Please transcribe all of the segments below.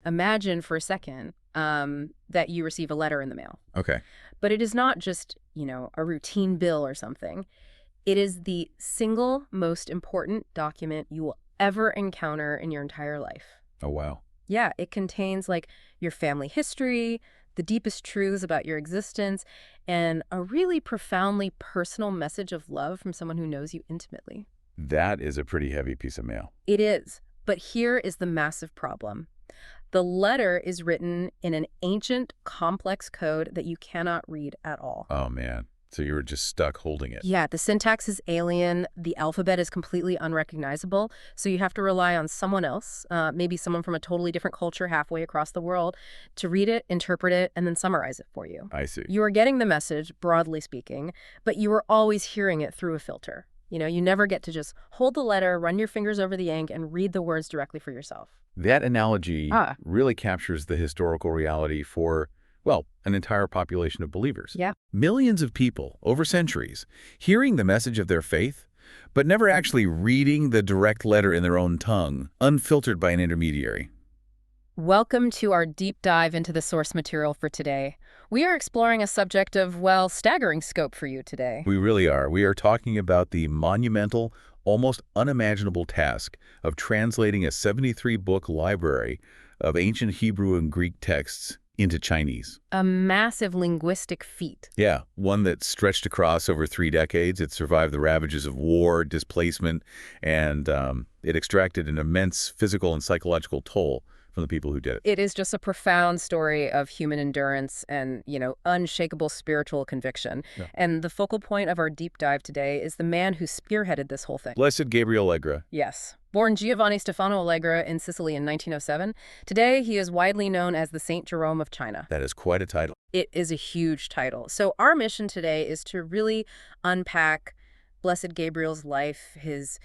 imagine for a second that you receive a letter in the mail. Okay. But it is not just, a routine bill or something. It is the single most important document you will ever encounter in your entire life. Oh, wow. Yeah, it contains your family history, the deepest truths about your existence, and a really profoundly personal message of love from someone who knows you intimately. That is a pretty heavy piece of mail. It is. But here is the massive problem. The letter is written in an ancient, complex code that you cannot read at all. Oh, man. So you were just stuck holding it. Yeah, the syntax is alien. The alphabet is completely unrecognizable. So you have to rely on someone else, maybe someone from a totally different culture halfway across the world, to read it, interpret it, and then summarize it for you. I see. You are getting the message, broadly speaking, but you are always hearing it through a filter. You never get to just hold the letter, run your fingers over the ink, and read the words directly for yourself. That analogy really captures the historical reality for, well, an entire population of believers. Yeah. Millions of people over centuries hearing the message of their faith, but never actually reading the direct letter in their own tongue, unfiltered by an intermediary. Welcome to our deep dive into the source material for today. We are exploring a subject of, staggering scope for you today. We really are. We are talking about the monumental, almost unimaginable task of translating a 73-book library of ancient Hebrew and Greek texts into Chinese. A massive linguistic feat. Yeah, one that stretched across over 3 decades. It survived the ravages of war, displacement, and it extracted an immense physical and psychological toll from the people who did it. It is just a profound story of human endurance and, unshakable spiritual conviction. Yeah. And the focal point of our deep dive today is the man who spearheaded this whole thing. Blessed Gabriele Allegra. Yes. Born Giovanni Stefano Allegra in Sicily in 1907, today he is widely known as the Saint Jerome of China. That is quite a title. It is a huge title. So our mission today is to really unpack Blessed Gabriel's life, his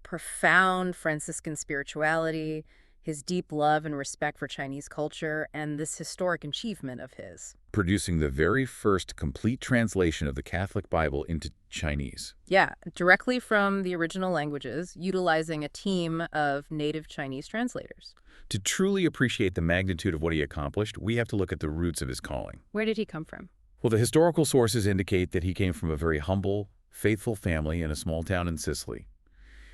profound Franciscan spirituality, his deep love and respect for Chinese culture, and this historic achievement of his. Producing the very first complete translation of the Catholic Bible into Chinese. Yeah, directly from the original languages, utilizing a team of native Chinese translators. To truly appreciate the magnitude of what he accomplished, we have to look at the roots of his calling. Where did he come from? Well, the historical sources indicate that he came from a very humble, faithful family in a small town in Sicily.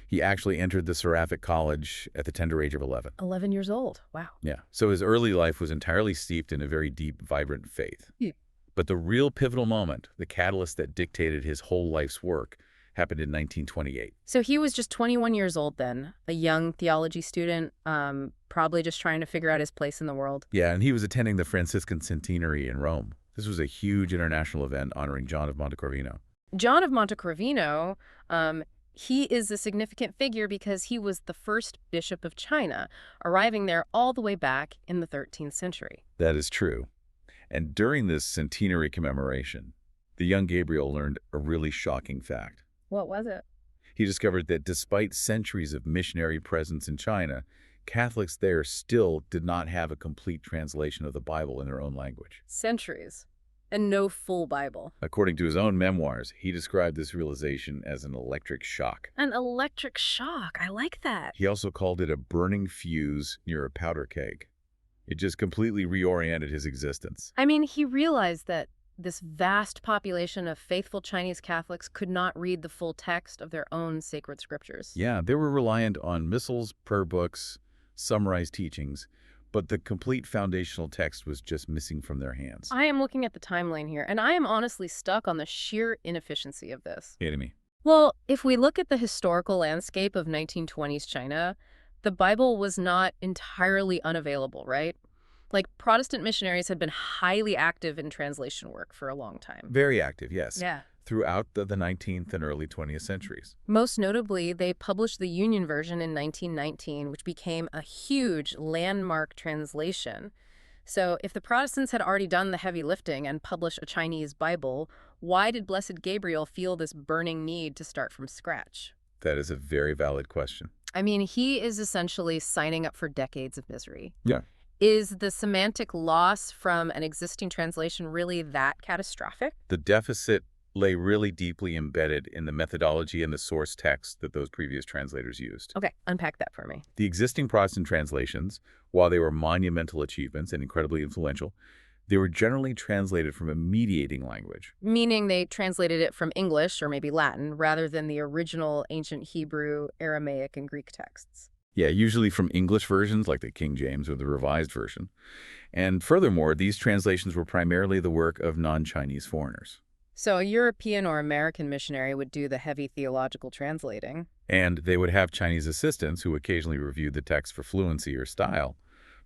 He actually entered the Seraphic College at the tender age of 11. 11 years old. Wow. Yeah. So his early life was entirely steeped in a very deep, vibrant faith. Yeah. But the real pivotal moment, the catalyst that dictated his whole life's work, happened in 1928. So he was just 21 years old then, a young theology student, probably just trying to figure out his place in the world. Yeah, and he was attending the Franciscan centenary in Rome. This was a huge international event honoring John of Montecorvino. John of Montecorvino, he is a significant figure because he was the first bishop of China, arriving there all the way back in the 13th century. That is true. And during this centenary commemoration, the young Gabriel learned a really shocking fact. What was it? He discovered that despite centuries of missionary presence in China, Catholics there still did not have a complete translation of the Bible in their own language. Centuries. And no full Bible. According to his own memoirs, he described this realization as an electric shock. An electric shock. I like that. He also called it a burning fuse near a powder keg. It just completely reoriented his existence. I mean, he realized that this vast population of faithful Chinese Catholics could not read the full text of their own sacred scriptures. Yeah, they were reliant on missals, prayer books, summarized teachings, but the complete foundational text was just missing from their hands. I am looking at the timeline here, and I am honestly stuck on the sheer inefficiency of this. Yeah, to me. Well, if we look at the historical landscape of 1920s China, the Bible was not entirely unavailable, right? Protestant missionaries had been highly active in translation work for a long time. Very active, yes. Yeah. Throughout the 19th and early 20th centuries. Most notably, they published the Union Version in 1919, which became a huge landmark translation. So if the Protestants had already done the heavy lifting and published a Chinese Bible, why did Blessed Gabriel feel this burning need to start from scratch? That is a very valid question. I mean, he is essentially signing up for decades of misery. Yeah. Is the semantic loss from an existing translation really that catastrophic? The deficit lay really deeply embedded in the methodology and the source text that those previous translators used. Okay, unpack that for me. The existing Protestant translations While they were monumental achievements and incredibly influential, they were generally translated from a mediating language. Meaning they translated it from English or maybe Latin rather than the original ancient Hebrew, Aramaic, and Greek texts. Yeah, usually from English versions like the King James or the Revised Version. And furthermore, these translations were primarily the work of non-Chinese foreigners. So a European or American missionary would do the heavy theological translating. And they would have Chinese assistants who occasionally reviewed the text for fluency or style.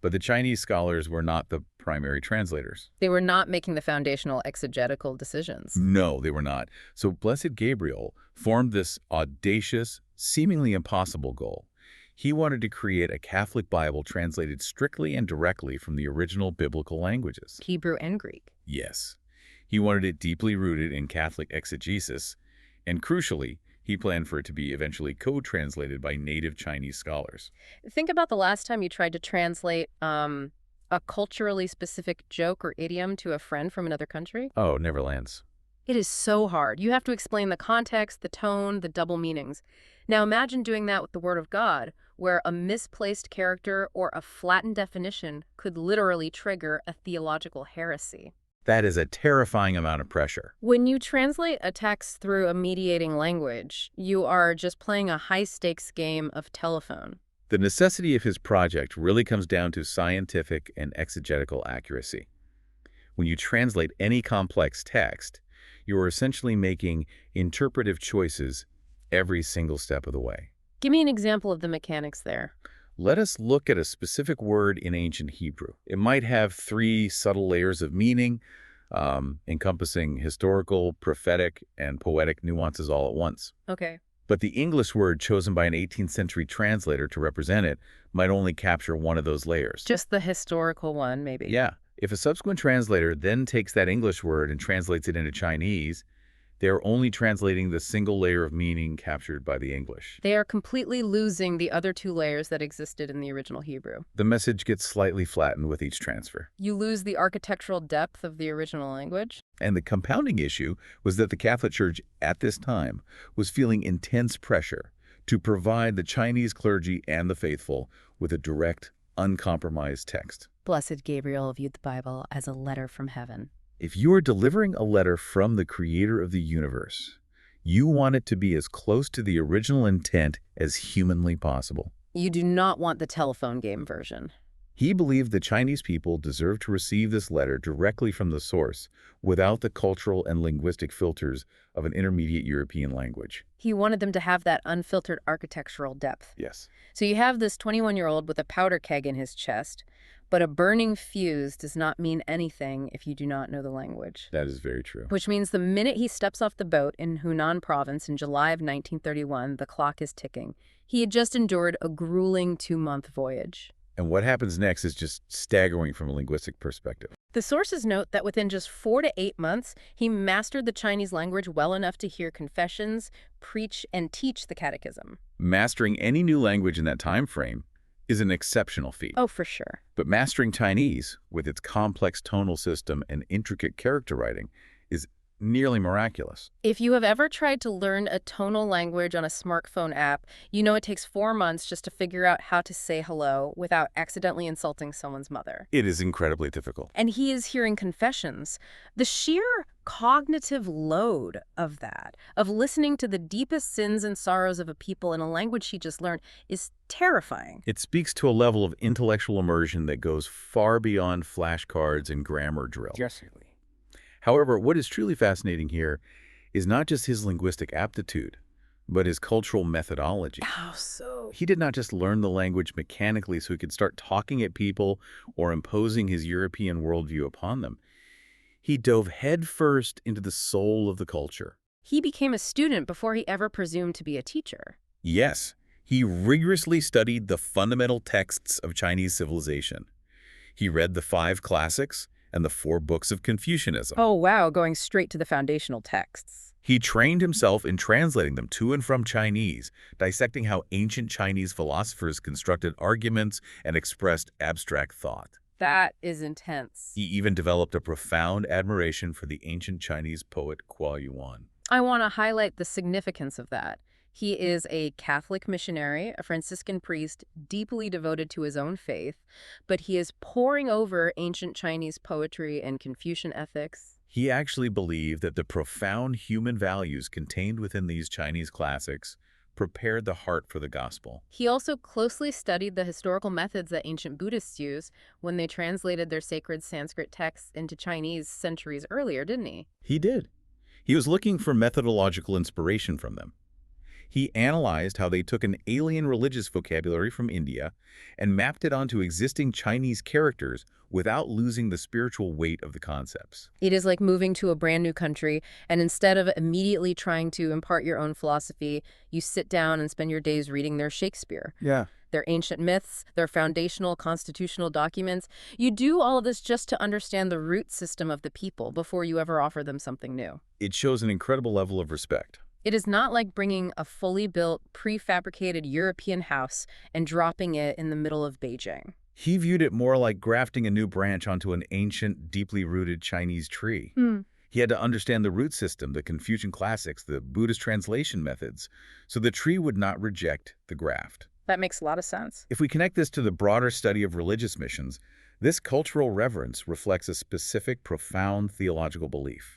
But the Chinese scholars were not the primary translators. They were not making the foundational exegetical decisions. No, they were not. So Blessed Gabriele formed this audacious, seemingly impossible goal. He wanted to create a Catholic Bible translated strictly and directly from the original biblical languages. Hebrew and Greek. Yes. He wanted it deeply rooted in Catholic exegesis, and crucially, he planned for it to be eventually co-translated by native Chinese scholars. Think about the last time you tried to translate a culturally specific joke or idiom to a friend from another country. Oh, never lands. It is so hard. You have to explain the context, the tone, the double meanings. Now imagine doing that with the Word of God, where a misplaced character or a flattened definition could literally trigger a theological heresy. That is a terrifying amount of pressure. When you translate a text through a mediating language, you are just playing a high-stakes game of telephone. The necessity of his project really comes down to scientific and exegetical accuracy. When you translate any complex text, you are essentially making interpretive choices every single step of the way. Give me an example of the mechanics there. Let us look at a specific word in ancient Hebrew. It might have 3 subtle layers of meaning, encompassing historical, prophetic, and poetic nuances all at once. Okay. But the English word chosen by an 18th century translator to represent it might only capture one of those layers. Just the historical one, maybe. Yeah. If a subsequent translator then takes that English word and translates it into Chinese, they're only translating the single layer of meaning captured by the English. They are completely losing the other 2 layers that existed in the original Hebrew. The message gets slightly flattened with each transfer. You lose the architectural depth of the original language. And the compounding issue was that the Catholic Church at this time was feeling intense pressure to provide the Chinese clergy and the faithful with a direct, uncompromised text. Blessed Gabriele viewed the Bible as a letter from heaven. If you are delivering a letter from the creator of the universe, you want it to be as close to the original intent as humanly possible. You do not want the telephone game version. He believed the Chinese people deserved to receive this letter directly from the source without the cultural and linguistic filters of an intermediate European language. He wanted them to have that unfiltered architectural depth. Yes. So you have this 21-year-old with a powder keg in his chest, but a burning fuse does not mean anything if you do not know the language. That is very true. Which means the minute he steps off the boat in Hunan province in July of 1931, the clock is ticking. He had just endured a grueling 2-month voyage. And what happens next is just staggering from a linguistic perspective. The sources note that within just 4 to 8 months, he mastered the Chinese language well enough to hear confessions, preach, and teach the Catechism. Mastering any new language in that time frame is an exceptional feat. Oh, for sure. But mastering Chinese, with its complex tonal system and intricate character writing, is nearly miraculous. If you have ever tried to learn a tonal language on a smartphone app, you know it takes 4 months just to figure out how to say hello without accidentally insulting someone's mother. It is incredibly difficult. And he is hearing confessions. The sheer cognitive load of that, of listening to the deepest sins and sorrows of a people in a language he just learned, is terrifying. It speaks to a level of intellectual immersion that goes far beyond flashcards and grammar drill. Yes. However, what is truly fascinating here is not just his linguistic aptitude, but his cultural methodology. How so? He did not just learn the language mechanically so he could start talking at people or imposing his European worldview upon them. He dove headfirst into the soul of the culture. He became a student before he ever presumed to be a teacher. Yes, he rigorously studied the fundamental texts of Chinese civilization. He read the 5 classics and the 4 books of Confucianism. Oh, wow, going straight to the foundational texts. He trained himself in translating them to and from Chinese, dissecting how ancient Chinese philosophers constructed arguments and expressed abstract thought. That is intense. He even developed a profound admiration for the ancient Chinese poet Kuo Yuan. I want to highlight the significance of that. He is a Catholic missionary, a Franciscan priest deeply devoted to his own faith, but he is poring over ancient Chinese poetry and Confucian ethics. He actually believed that the profound human values contained within these Chinese classics prepared the heart for the gospel. He also closely studied the historical methods that ancient Buddhists used when they translated their sacred Sanskrit texts into Chinese centuries earlier, didn't he? He did. He was looking for methodological inspiration from them. He analyzed how they took an alien religious vocabulary from India and mapped it onto existing Chinese characters without losing the spiritual weight of the concepts. It is like moving to a brand new country, and instead of immediately trying to impart your own philosophy, you sit down and spend your days reading their Shakespeare, Yeah. their ancient myths, their foundational constitutional documents. You do all of this just to understand the root system of the people before you ever offer them something new. It shows an incredible level of respect. It is not like bringing a fully built, prefabricated European house and dropping it in the middle of Beijing. He viewed it more like grafting a new branch onto an ancient, deeply rooted Chinese tree. He had to understand the root system, the Confucian classics, the Buddhist translation methods, so the tree would not reject the graft. That makes a lot of sense. If we connect this to the broader study of religious missions, this cultural reverence reflects a specific, profound theological belief.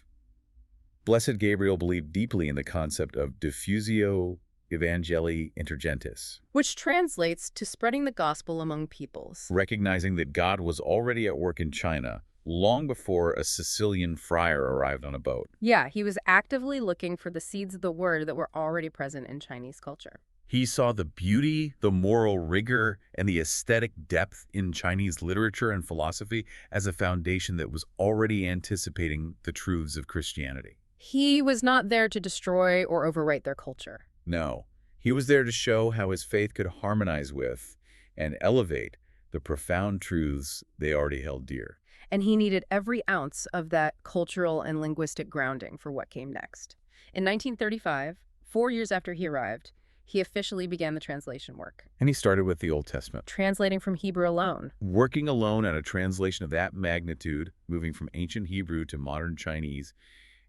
Blessed Gabriele believed deeply in the concept of diffusio evangelii intergentis, Which translates to spreading the gospel among peoples. recognizing that God was already at work in China long before a Sicilian friar arrived on a boat. Yeah, he was actively looking for the seeds of the word that were already present in Chinese culture. He saw the beauty, the moral rigor, and the aesthetic depth in Chinese literature and philosophy as a foundation that was already anticipating the truths of Christianity. He was not there to destroy or overwrite their culture. No, he was there to show how his faith could harmonize with and elevate the profound truths they already held dear. And he needed every ounce of that cultural and linguistic grounding for what came next. In 1935, 4 years after he arrived, he officially began the translation work, And he started with the Old Testament. translating from Hebrew alone. Working alone on a translation of that magnitude, moving from ancient Hebrew to modern Chinese,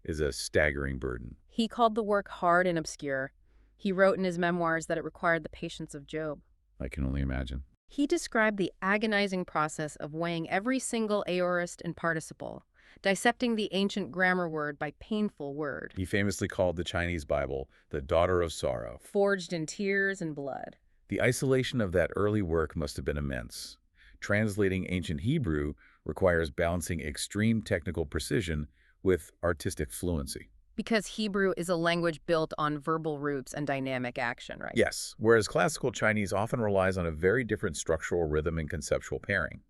is a staggering burden. He called the work hard and obscure. He wrote in his memoirs that it required the patience of Job. I can only imagine. He described the agonizing process of weighing every single aorist and participle, dissecting the ancient grammar word by painful word, He famously called the Chinese Bible the daughter of sorrow. forged in tears and blood. The isolation of that early work must have been immense. Translating ancient Hebrew requires balancing extreme technical precision with artistic fluency. Because Hebrew is a language built on verbal roots and dynamic action, right? Yes, whereas classical Chinese often relies on a very different structural rhythm and conceptual pairing.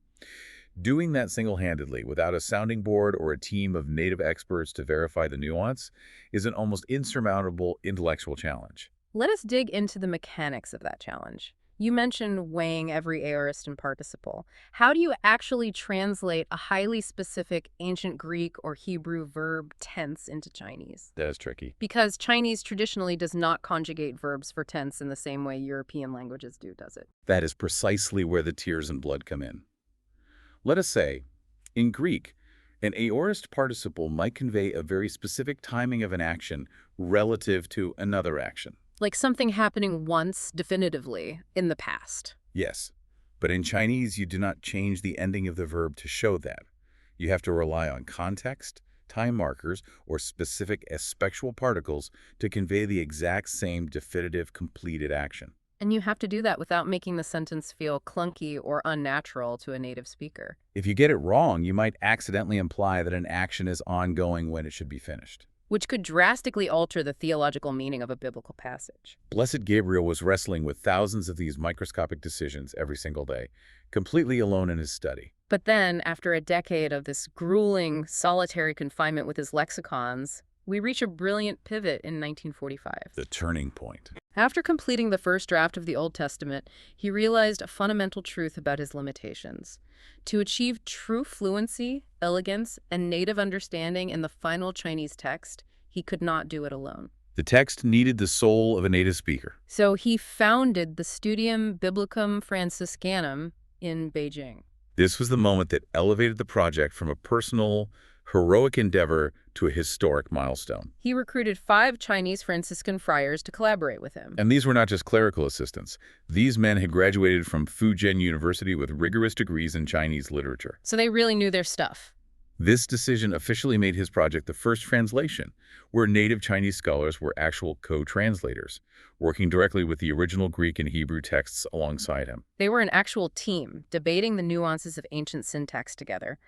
Doing that single-handedly, without a sounding board or a team of native experts to verify the nuance, is an almost insurmountable intellectual challenge. Let us dig into the mechanics of that challenge. You mentioned weighing every aorist and participle. How do you actually translate a highly specific ancient Greek or Hebrew verb tense into Chinese? That is tricky. Because Chinese traditionally does not conjugate verbs for tense in the same way European languages do, does it? That is precisely where the tears and blood come in. Let us say, in Greek, an aorist participle might convey a very specific timing of an action relative to another action. Like something happening once, definitively, in the past. Yes, but in Chinese, you do not change the ending of the verb to show that. You have to rely on context, time markers, or specific aspectual particles to convey the exact same definitive completed action. And you have to do that without making the sentence feel clunky or unnatural to a native speaker. If you get it wrong, you might accidentally imply that an action is ongoing when it should be finished. Which could drastically alter the theological meaning of a biblical passage. Blessed Gabriele was wrestling with thousands of these microscopic decisions every single day, completely alone in his study. But then, after a decade of this grueling, solitary confinement with his lexicons, we reach a brilliant pivot in 1945. The turning point. After completing the first draft of the Old Testament, he realized a fundamental truth about his limitations. To achieve true fluency, elegance, and native understanding in the final Chinese text, he could not do it alone. The text needed the soul of a native speaker. So he founded the Studium Biblicum Franciscanum in Beijing. This was the moment that elevated the project from a personal, heroic endeavor to a historic milestone. He recruited 5 Chinese Franciscan friars to collaborate with him. And these were not just clerical assistants. These men had graduated from Fujian University with rigorous degrees in Chinese literature. So they really knew their stuff. This decision officially made his project the first translation, where native Chinese scholars were actual co-translators, working directly with the original Greek and Hebrew texts alongside him. They were an actual team, debating the nuances of ancient syntax together.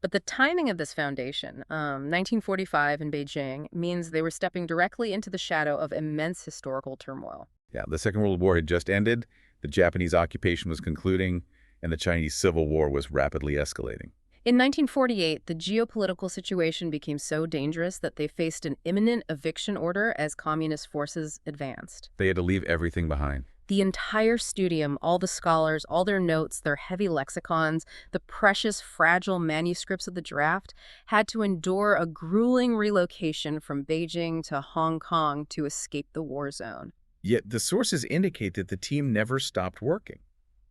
But the timing of this foundation, 1945 in Beijing, means they were stepping directly into the shadow of immense historical turmoil. Yeah, the Second World War had just ended, the Japanese occupation was concluding, and the Chinese Civil War was rapidly escalating. In 1948, the geopolitical situation became so dangerous that they faced an imminent eviction order as communist forces advanced. They had to leave everything behind. The entire studium, all the scholars, all their notes, their heavy lexicons, the precious, fragile manuscripts of the draft, had to endure a grueling relocation from Beijing to Hong Kong to escape the war zone. Yet the sources indicate that the team never stopped working.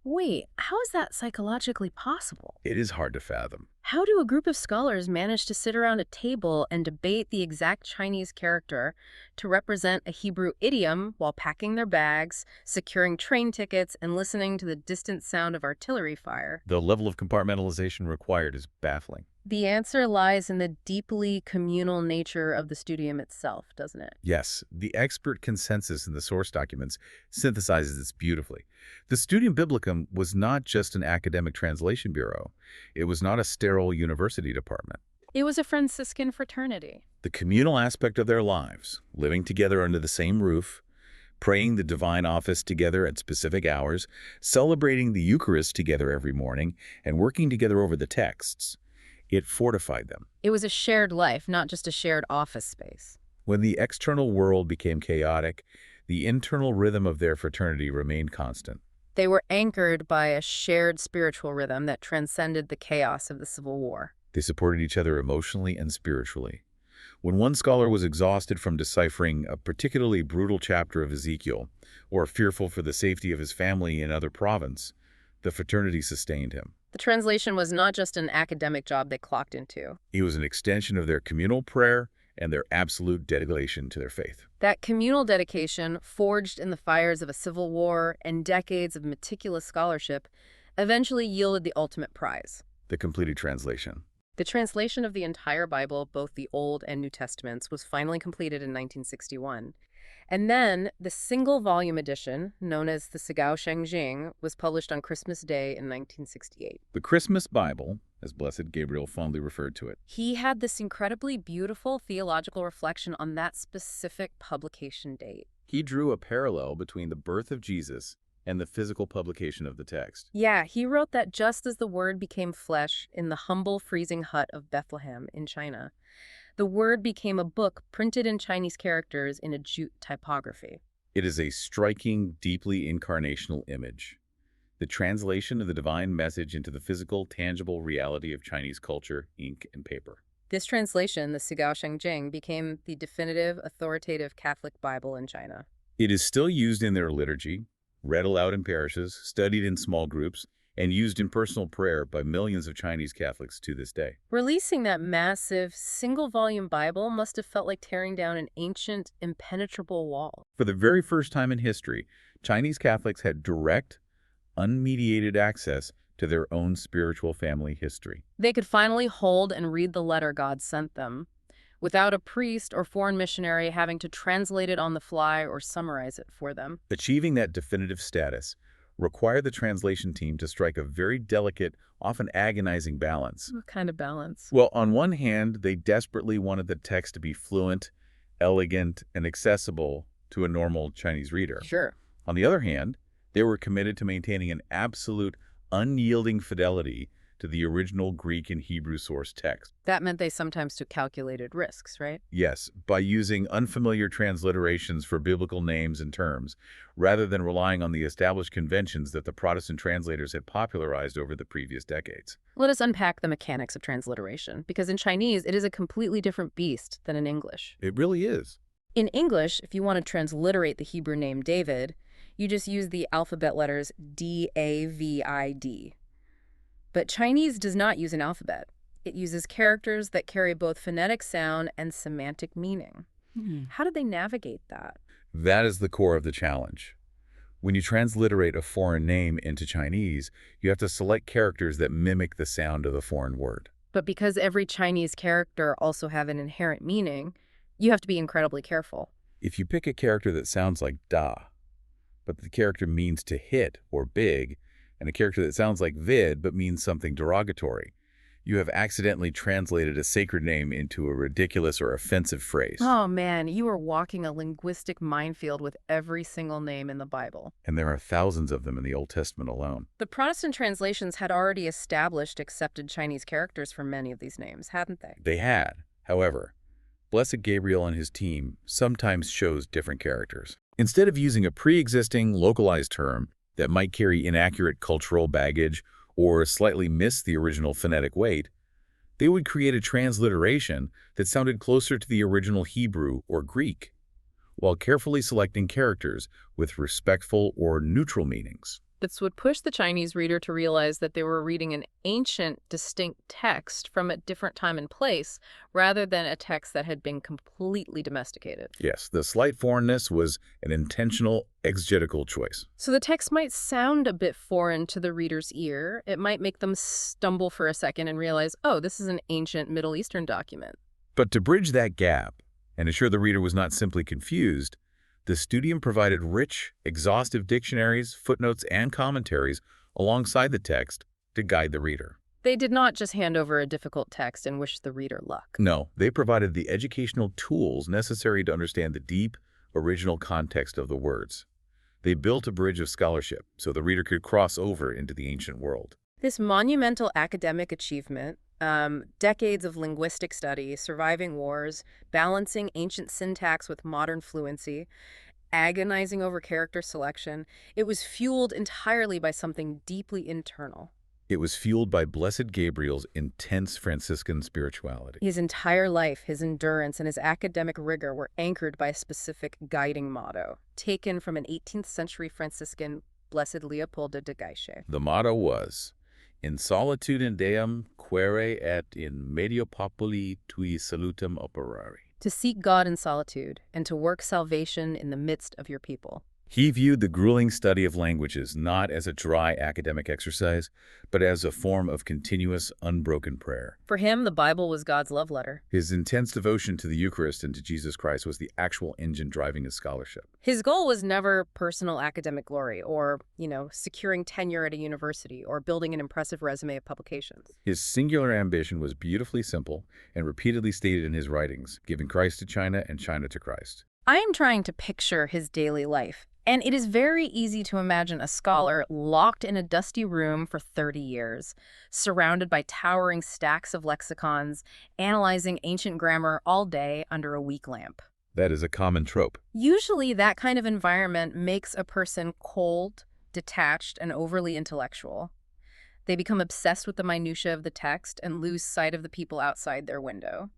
Wait, how is that psychologically possible? It is hard to fathom. How do a group of scholars manage to sit around a table and debate the exact Chinese character to represent a Hebrew idiom while packing their bags, securing train tickets, and listening to the distant sound of artillery fire? The level of compartmentalization required is baffling. The answer lies in the deeply communal nature of the studium itself, doesn't it? Yes, the expert consensus in the source documents synthesizes this beautifully. The Studium Biblicum was not just an academic translation bureau. It was not a sterile university department. It was a Franciscan fraternity. The communal aspect of their lives, living together under the same roof, praying the divine office together at specific hours, celebrating the Eucharist together every morning, and working together over the texts, it fortified them. It was a shared life, not just a shared office space. When the external world became chaotic, the internal rhythm of their fraternity remained constant. They were anchored by a shared spiritual rhythm that transcended the chaos of the Civil War. They supported each other emotionally and spiritually. When one scholar was exhausted from deciphering a particularly brutal chapter of Ezekiel, or fearful for the safety of his family in another province, the fraternity sustained him. The translation was not just an academic job they clocked into. It was an extension of their communal prayer and their absolute dedication to their faith. That communal dedication, forged in the fires of a civil war and decades of meticulous scholarship, eventually yielded the ultimate prize. The completed translation. The translation of the entire Bible, both the Old and New Testaments, was finally completed in 1961. And then the single-volume edition, known as the Sigao Shengjing, was published on Christmas Day in 1968. The Christmas Bible, as Blessed Gabriele fondly referred to it. He had this incredibly beautiful theological reflection on that specific publication date. He drew a parallel between the birth of Jesus and the physical publication of the text. Yeah, he wrote that just as the Word became flesh in the humble freezing hut of Bethlehem in China, the Word became a book printed in Chinese characters in a jute typography. It is a striking, deeply incarnational image. The translation of the divine message into the physical, tangible reality of Chinese culture, ink, and paper. This translation, the Sigao Shengjing, became the definitive, authoritative Catholic Bible in China. It is still used in their liturgy, read aloud in parishes, studied in small groups, and used in personal prayer by millions of Chinese Catholics to this day. Releasing that massive, single-volume Bible must have felt like tearing down an ancient, impenetrable wall. For the very first time in history, Chinese Catholics had direct, unmediated access to their own spiritual family history. They could finally hold and read the letter God sent them, without a priest or foreign missionary having to translate it on the fly or summarize it for them. Achieving that definitive status required the translation team to strike a very delicate, often agonizing balance. What kind of balance? Well, on one hand, they desperately wanted the text to be fluent, elegant, and accessible to a normal Chinese reader. Sure. On the other hand, they were committed to maintaining an absolute, unyielding fidelity to the original Greek and Hebrew source text. That meant they sometimes took calculated risks, right? Yes, by using unfamiliar transliterations for biblical names and terms, rather than relying on the established conventions that the Protestant translators had popularized over the previous decades. Let us unpack the mechanics of transliteration, because in Chinese, it is a completely different beast than in English. It really is. In English, if you want to transliterate the Hebrew name David, you just use the alphabet letters D-A-V-I-D. But Chinese does not use an alphabet. It uses characters that carry both phonetic sound and semantic meaning. Hmm. How did they navigate that? That is the core of the challenge. When you transliterate a foreign name into Chinese, you have to select characters that mimic the sound of the foreign word. But because every Chinese character also have an inherent meaning, you have to be incredibly careful. If you pick a character that sounds like da, but the character means to hit or big, and a character that sounds like vid but means something derogatory, you have accidentally translated a sacred name into a ridiculous or offensive phrase. Oh man, you are walking a linguistic minefield with every single name in the Bible. And there are thousands of them in the Old Testament alone. The Protestant translations had already established accepted Chinese characters for many of these names, hadn't they? They had. However, Blessed Gabriele and his team sometimes chose different characters. Instead of using a pre-existing localized term that might carry inaccurate cultural baggage or slightly miss the original phonetic weight, they would create a transliteration that sounded closer to the original Hebrew or Greek, while carefully selecting characters with respectful or neutral meanings. This would push the Chinese reader to realize that they were reading an ancient, distinct text from a different time and place, rather than a text that had been completely domesticated. Yes, the slight foreignness was an intentional exegetical choice. So the text might sound a bit foreign to the reader's ear. It might make them stumble for a second and realize, oh, this is an ancient Middle Eastern document. But to bridge that gap and ensure the reader was not simply confused, the Studium provided rich, exhaustive dictionaries, footnotes, and commentaries alongside the text to guide the reader. They did not just hand over a difficult text and wish the reader luck. No, they provided the educational tools necessary to understand the deep, original context of the words. They built a bridge of scholarship so the reader could cross over into the ancient world. This monumental academic achievement, decades of linguistic study, surviving wars, balancing ancient syntax with modern fluency, agonizing over character selection, it was fueled entirely by something deeply internal. It was fueled by Blessed Gabriel's intense Franciscan spirituality. His entire life, his endurance, and his academic rigor were anchored by a specific guiding motto, taken from an 18th century Franciscan, Blessed Leopoldo de Gaiche. The motto was, "In solitude Deum quaere et in medio populi tui salutem operari." To seek God in solitude and to work salvation in the midst of your people. He viewed the grueling study of languages not as a dry academic exercise, but as a form of continuous, unbroken prayer. For him, the Bible was God's love letter. His intense devotion to the Eucharist and to Jesus Christ was the actual engine driving his scholarship. His goal was never personal academic glory or, securing tenure at a university or building an impressive resume of publications. His singular ambition was beautifully simple and repeatedly stated in his writings, giving Christ to China and China to Christ. I am trying to picture his daily life. And it is very easy to imagine a scholar locked in a dusty room for 30 years, surrounded by towering stacks of lexicons, analyzing ancient grammar all day under a weak lamp. That is a common trope. Usually, that kind of environment makes a person cold, detached, and overly intellectual. They become obsessed with the minutiae of the text and lose sight of the people outside their window.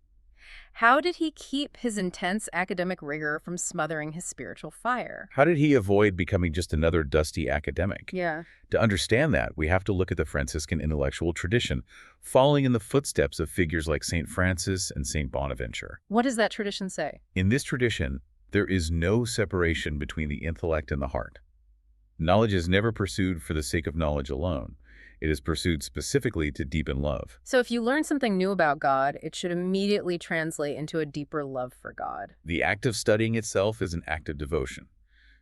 How did he keep his intense academic rigor from smothering his spiritual fire? How did he avoid becoming just another dusty academic? Yeah. To understand that, we have to look at the Franciscan intellectual tradition, following in the footsteps of figures like St. Francis and St. Bonaventure. What does that tradition say? In this tradition, there is no separation between the intellect and the heart. Knowledge is never pursued for the sake of knowledge alone. It is pursued specifically to deepen love. So if you learn something new about God, it should immediately translate into a deeper love for God. The act of studying itself is an act of devotion.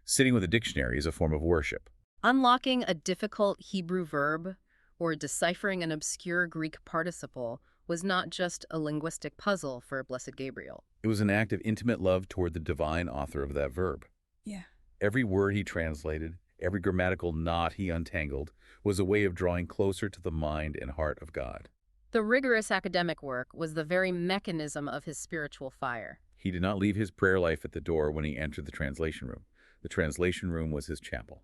Sitting with a dictionary is a form of worship. Unlocking a difficult Hebrew verb or deciphering an obscure Greek participle was not just a linguistic puzzle for Blessed Gabriele. It was an act of intimate love toward the divine author of that verb. Yeah. Every word he translated, every grammatical knot he untangled, was a way of drawing closer to the mind and heart of God. The rigorous academic work was the very mechanism of his spiritual fire. He did not leave his prayer life at the door when he entered the translation room. The translation room was his chapel.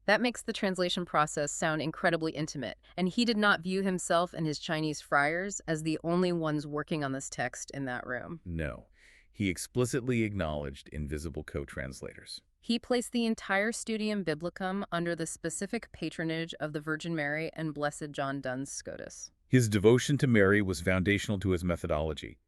That makes the translation process sound incredibly intimate, and he did not view himself and his Chinese friars as the only ones working on this text in that room. No, he explicitly acknowledged invisible co-translators. He placed the entire Studium Biblicum under the specific patronage of the Virgin Mary and Blessed John Duns Scotus. His devotion to Mary was foundational to his methodology.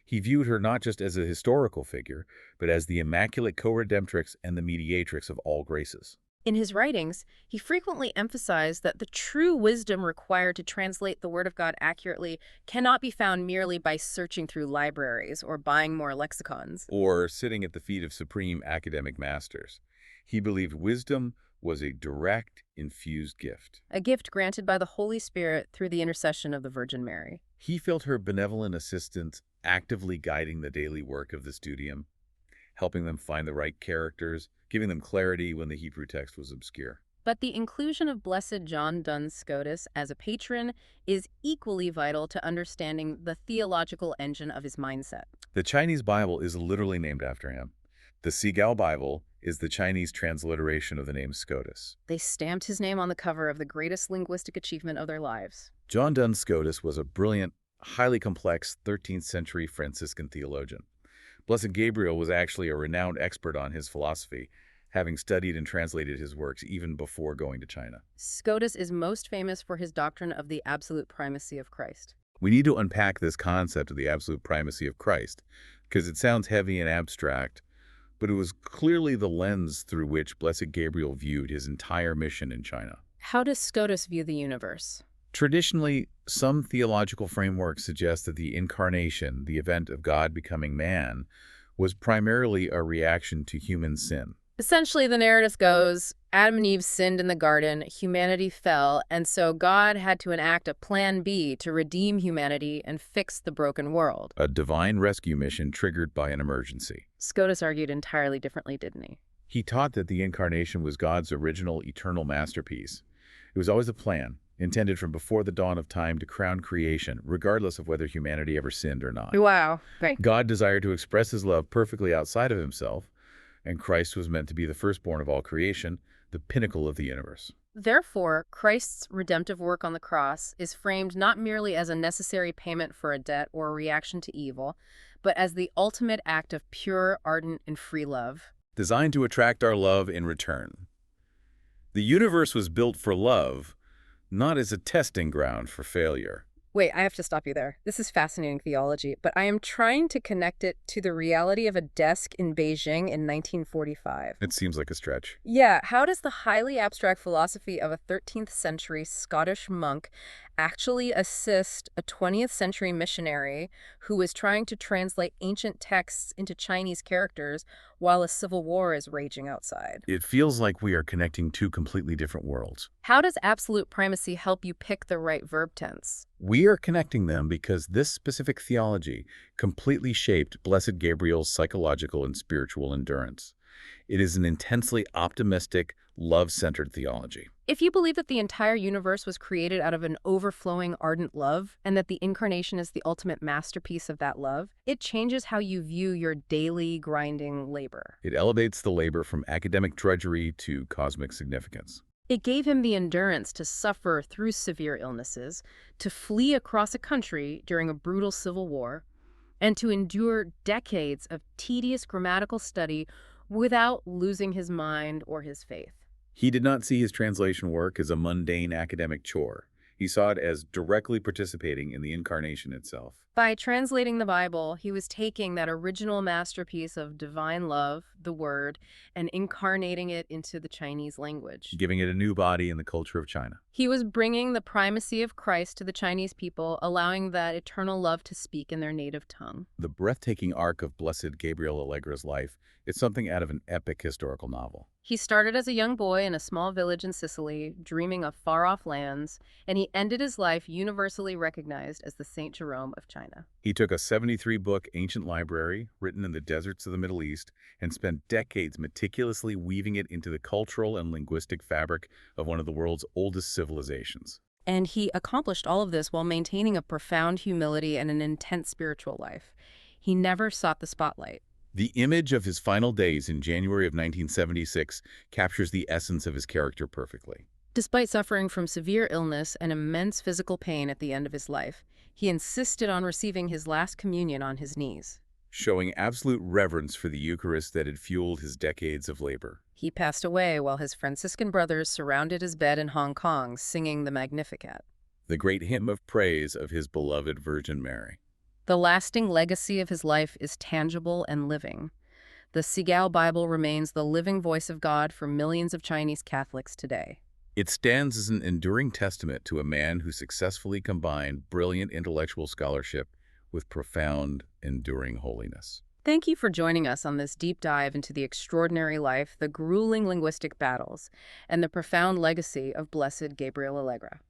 He viewed her not just as a historical figure, but as the immaculate co-redemptrix and the mediatrix of all graces. In his writings, he frequently emphasized that the true wisdom required to translate the Word of God accurately cannot be found merely by searching through libraries or buying more lexicons. Or sitting at the feet of supreme academic masters. He believed wisdom was a direct, infused gift. A gift granted by the Holy Spirit through the intercession of the Virgin Mary. He felt her benevolent assistance actively guiding the daily work of the studium, helping them find the right characters, giving them clarity when the Hebrew text was obscure. But the inclusion of Blessed John Duns Scotus as a patron is equally vital to understanding the theological engine of his mindset. The Chinese Bible is literally named after him. The Sigao Bible is the Chinese transliteration of the name Scotus. They stamped his name on the cover of the greatest linguistic achievement of their lives. John Duns Scotus was a brilliant, highly complex 13th century Franciscan theologian. Blessed Gabriel was actually a renowned expert on his philosophy, having studied and translated his works even before going to China. Scotus is most famous for his doctrine of the absolute primacy of Christ. We need to unpack this concept of the absolute primacy of Christ, because it sounds heavy and abstract, but it was clearly the lens through which Blessed Gabriel viewed his entire mission in China. How does Scotus view the universe? Traditionally, some theological frameworks suggest that the incarnation, the event of God becoming man, was primarily a reaction to human sin. Essentially, the narrative goes, Adam and Eve sinned in the garden, humanity fell, and so God had to enact a plan B to redeem humanity and fix the broken world. A divine rescue mission triggered by an emergency. Scotus argued entirely differently, didn't he? He taught that the incarnation was God's original eternal masterpiece. It was always a plan, intended from before the dawn of time to crown creation, regardless of whether humanity ever sinned or not. Wow. Right. God desired to express his love perfectly outside of himself, and Christ was meant to be the firstborn of all creation, the pinnacle of the universe. Therefore, Christ's redemptive work on the cross is framed not merely as a necessary payment for a debt or a reaction to evil, but as the ultimate act of pure, ardent, and free love. Designed to attract our love in return. The universe was built for love, not as a testing ground for failure. Wait, I have to stop you there. This is fascinating theology, but I am trying to connect it to the reality of a desk in Beijing in 1945. It seems like a stretch. Yeah, how does the highly abstract philosophy of a 13th century Scottish monk actually assist a 20th century missionary who is trying to translate ancient texts into Chinese characters while a civil war is raging outside? It feels like we are connecting two completely different worlds. How does absolute primacy help you pick the right verb tense? We are connecting them because this specific theology completely shaped Blessed Gabriel's psychological and spiritual endurance. It is an intensely optimistic, love-centered theology. If you believe that the entire universe was created out of an overflowing, ardent love, and that the incarnation is the ultimate masterpiece of that love, it changes how you view your daily, grinding labor. It elevates the labor from academic drudgery to cosmic significance. It gave him the endurance to suffer through severe illnesses, to flee across a country during a brutal civil war, and to endure decades of tedious grammatical study without losing his mind or his faith. He did not see his translation work as a mundane academic chore. He saw it as directly participating in the incarnation itself. By translating the Bible, he was taking that original masterpiece of divine love, the Word, and incarnating it into the Chinese language. Giving it a new body in the culture of China. He was bringing the primacy of Christ to the Chinese people, allowing that eternal love to speak in their native tongue. The breathtaking arc of Blessed Gabriele Allegra's life is something out of an epic historical novel. He started as a young boy in a small village in Sicily, dreaming of far-off lands, and he ended his life universally recognized as the Saint Jerome of China. He took a 73-book ancient library written in the deserts of the Middle East and spent decades meticulously weaving it into the cultural and linguistic fabric of one of the world's oldest civilizations. And he accomplished all of this while maintaining a profound humility and an intense spiritual life. He never sought the spotlight. The image of his final days in January of 1976 captures the essence of his character perfectly. Despite suffering from severe illness and immense physical pain at the end of his life, he insisted on receiving his last communion on his knees, showing absolute reverence for the Eucharist that had fueled his decades of labor. He passed away while his Franciscan brothers surrounded his bed in Hong Kong, singing the Magnificat. the great hymn of praise of his beloved Virgin Mary. The lasting legacy of his life is tangible and living. The Sigao Bible remains the living voice of God for millions of Chinese Catholics today. It stands as an enduring testament to a man who successfully combined brilliant intellectual scholarship with profound, enduring holiness. Thank you for joining us on this deep dive into the extraordinary life, the grueling linguistic battles, and the profound legacy of Blessed Gabriele Allegra.